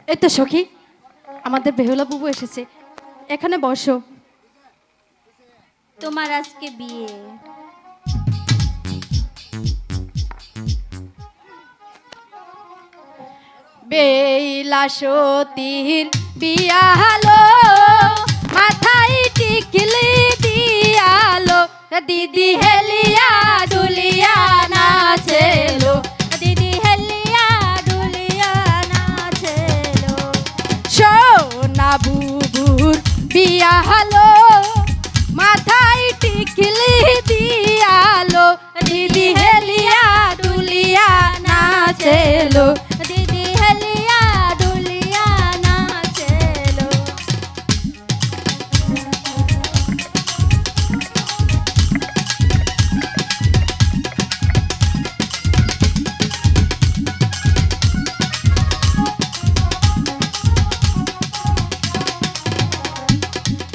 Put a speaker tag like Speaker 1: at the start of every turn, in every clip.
Speaker 1: এই তো সখী, আমাদের বেহুলা বুবু এসেছে, এখানে বসো।
Speaker 2: তোমার আজকে বিয়ে?
Speaker 1: বেলা সতীর বিয়া হলো, মাথায় টিকলি দিয়ালো, দিদি হেলিয়া দুলিয়া নাচেলো,
Speaker 2: দিদি হেলিয়া দুলিয়া নাচেলো।
Speaker 1: সোনা বুবুর বিয়া হলো, মাথায় টিকলি দিয়ালো, দিদি হেলিয়া দুলিয়া নাচেলো।
Speaker 2: দিদি হেলিয়া দুলিয়া নাচেলো।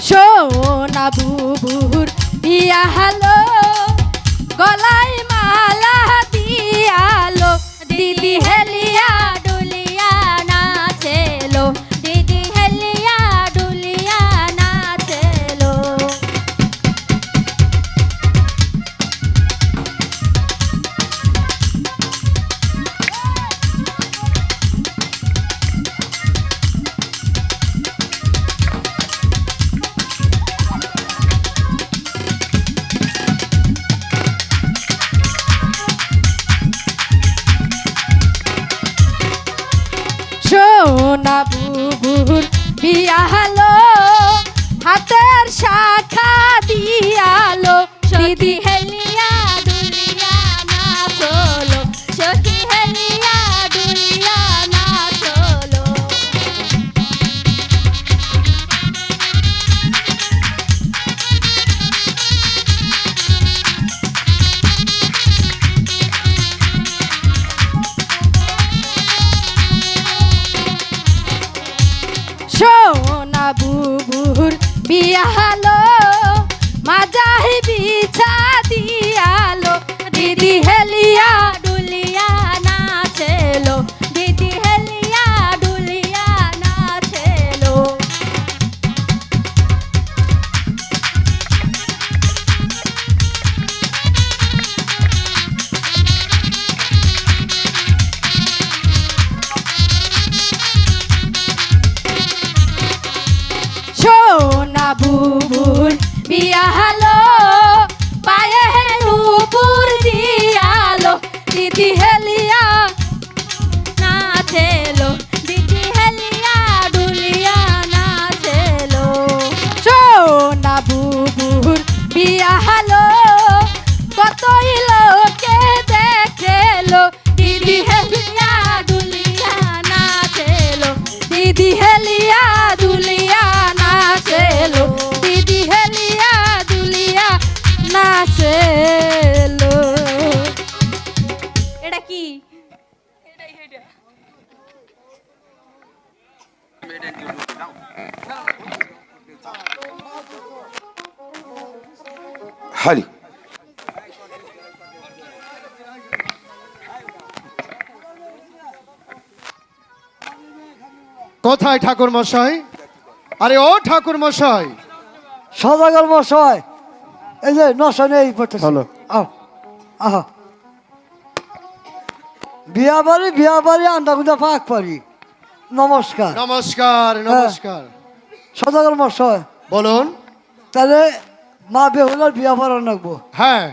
Speaker 1: সোনা বুবুর বিয়া হলো, গলায় মালা দিয়ালো, দিদি হেলিয়া
Speaker 2: দুলিয়া নাচেলো। দিদি হেলিয়া দুলিয়া নাচেলো।
Speaker 1: সোনা বুবুর বিয়া হলো, হাতের শাখা দিয়ালো, দিদি
Speaker 2: হেলিয়া দুলিয়া নাচলো। সখী হেলিয়া দুলিয়া নাচলো।
Speaker 1: সোনা বুবুর বিয়া হলো, মাজাহি বিছা দিয়ালো, দিদি হেলিয়া
Speaker 2: দুলিয়া নাচেলো। দিদি হেলিয়া দুলিয়া নাচেলো।
Speaker 1: সোনা বুবুর বিয়া হলো, পায়ে নুপুর দিয়ালো, দিদি হেলিয়া
Speaker 2: নাচেলো। দিদি হেলিয়া দুলিয়া নাচেলো।
Speaker 1: সোনা বুবুর বিয়া হলো, কতই লোকে দেখেলো, দিদি হেলিয়া
Speaker 2: দুলিয়া নাচেলো।
Speaker 1: দিদি হেলিয়া দুলিয়া নাচেলো, দিদি হেলিয়া দুলিয়া নাচেলো।
Speaker 2: এটা কি?
Speaker 3: হারি
Speaker 4: কোথায় ঠাকুর মশাই? আরে ও ঠাকুর মশাই,
Speaker 5: সদাগর মশাই, এই যে নশনে এই পড়তেছে।
Speaker 4: হলো।
Speaker 5: আহ আহা, বিয়া বাড়ি আন্ডা গুন্ডা পাক পারি। নমস্কার।
Speaker 4: নমস্কার নমস্কার।
Speaker 5: সদাগর মশাই,
Speaker 4: বলুন।
Speaker 5: তাহলে মা বেহুলার বিয়া পড়া নাকবো।
Speaker 4: হ্যাঁ,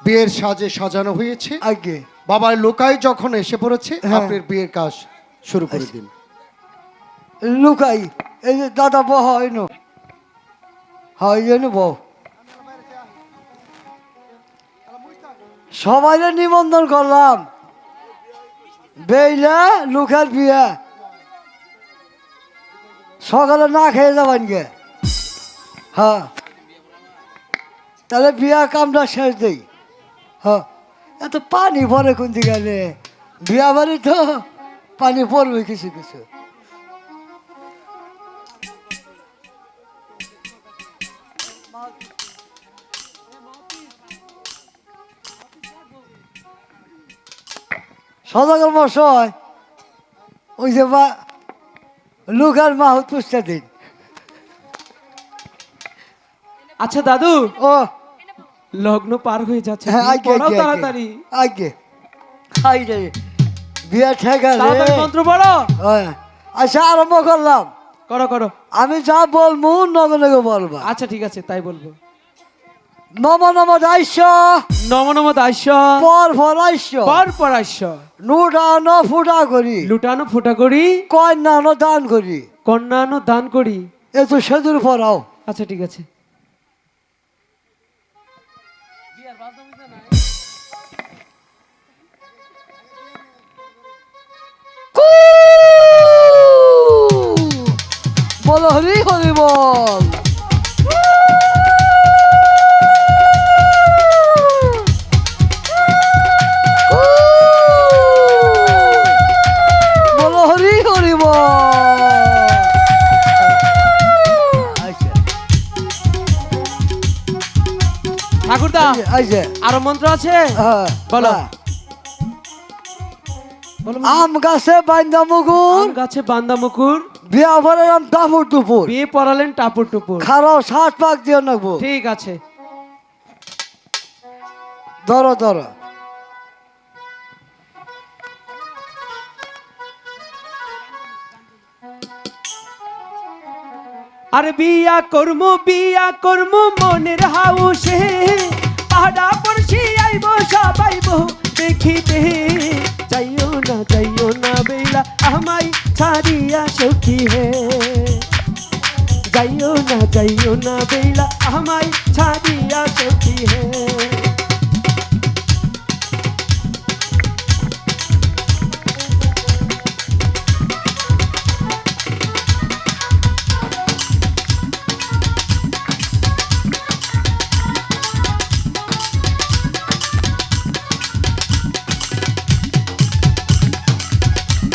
Speaker 4: বিয়ের সাজে সাজানো হয়েছে,
Speaker 5: আগে
Speaker 4: বাবার লোকাই যখন এসে পড়েছে,
Speaker 5: হ্যাঁ।
Speaker 4: আপনার বিয়ের কাজ শুরু করে দিন।
Speaker 5: লুকাই, এই যে দাদা বহ এনো, হয় এনো বহ। সবাই নিমন্ত্রণ করলাম, বেইলা লুকার বিয়া, সকালে না খেয়ে যাবেন গে। হ্যাঁ, তাহলে বিয়া কামটা শেষ দেই। হ্যাঁ, এত পানি ভরে কোন দিকে গেলে বিয়া বাড়ি তো পানি পড়বে কিছু কিছু। সদাগর মশাই, ওই যে লুকার মাহুত পুষতে দিন।
Speaker 3: আচ্ছা দাদু,
Speaker 5: ও
Speaker 3: লগ্ন পার হয়ে যাচ্ছে,
Speaker 5: হ্যাঁ,
Speaker 3: বিয়ে
Speaker 5: আগে
Speaker 3: পড়াও
Speaker 5: আগে
Speaker 3: তাড়াতাড়ি।
Speaker 5: আগে খাই রে বিয়া ঠেকা
Speaker 3: তাড়াতাড়ি
Speaker 5: রে।
Speaker 3: মন্ত্র পড়ো।
Speaker 5: হ্যাঁ, আচ্ছা আরম্ভ করলাম।
Speaker 3: করো করো।
Speaker 5: আমি যা বলবো নগে নগে বলবা।
Speaker 3: আচ্ছা ঠিক আছে, তাই বলবো।
Speaker 5: নম নম দাস্য
Speaker 3: নম নম দাস্য
Speaker 5: পর ফরাস্য
Speaker 3: পর পরাস্য
Speaker 5: নুটানো ফুটা করি
Speaker 3: লুটানো ফুটা করি
Speaker 5: কন্যানো দান করি।
Speaker 3: কন্যানো দান করি।
Speaker 5: এ তো সেদুর পরাও।
Speaker 3: আচ্ছা ঠিক আছে।
Speaker 5: বলো হরি হরি বল। বলো হরি হরি বল। আচ্ছা
Speaker 3: ঠাকুরদা,
Speaker 5: আচ্ছা
Speaker 3: আরো মন্ত্র আছে?
Speaker 5: হ্যাঁ
Speaker 3: বলো।
Speaker 5: হ্যাঁ।
Speaker 3: বলো।
Speaker 5: আম গাছে বান্দা মুগুর
Speaker 3: আম গাছে বান্দা মুকুর,
Speaker 5: বিয়া ভরে আম দাপুর দুপুর
Speaker 3: বিয়ে পড়ালেন টাপুর টুপুর।
Speaker 5: খারাও 60 পাক দিয়ে নেবো।
Speaker 3: ঠিক আছে।
Speaker 5: ধরো ধরো।
Speaker 3: আরে বিয়া কর্ম মনের হাউসে, পাহাড়া পড়ছি আইব সবাই বহু দেখিতে। যাইও না বেলা আমায় ছাড়িয়া সখী হে। যাইও না বেলা আমায় ছাড়িয়া সখী হে।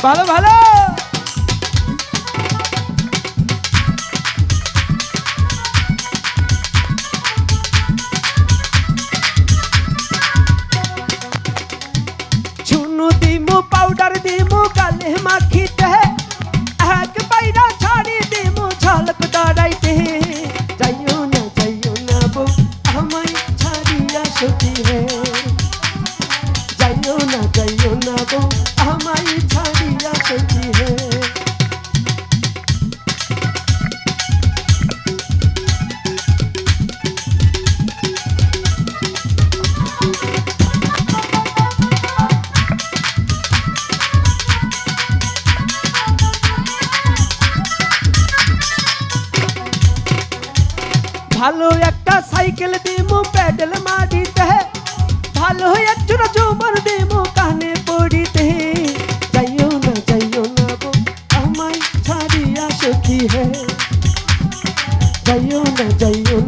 Speaker 3: ভালো ভালো। চুনু দিমু পাউডার দিমু গালে মাখিতে, এক বাইরা ছাড়ি দিমু ঝলক দাঁড়াইতে। যাইও না বউ আমায় ছাড়িয়া সখী হে। যাইও না বউ আমায় ছাড়িয়া সখী হে। ভালো একটা সাইকেল দিমু প্যাডেল মারিতে, ভালো একটা জুমর দিমু কানে পড়িতে। যাইও না বউ আমায় ছাড়িয়া সখী হে। যাইও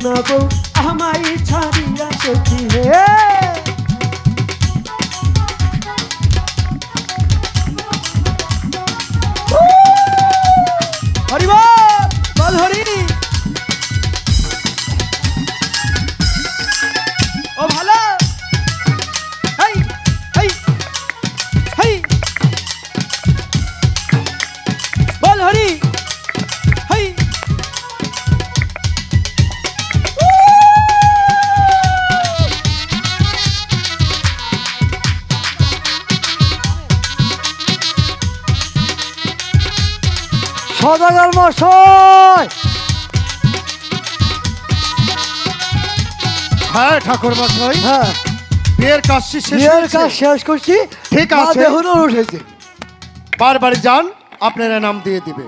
Speaker 3: না বউ আমায় ছাড়িয়া সখী হে। হরি বল হরি। ও ভালো। হেই হেই হেই বল হরি। হেই
Speaker 5: সদাগর মশাই।
Speaker 4: হ্যাঁ ঠাকুর মশাই,
Speaker 5: হ্যাঁ
Speaker 4: বিয়ের কাজ শেষ
Speaker 5: বিয়ের
Speaker 4: হয়েছে।
Speaker 5: কাজ শেষ করছি।
Speaker 4: ঠিক আছে।
Speaker 5: মা দেহুন উঠেছে।
Speaker 4: বারবার যান, আপনারা নাম দিয়ে দিবে।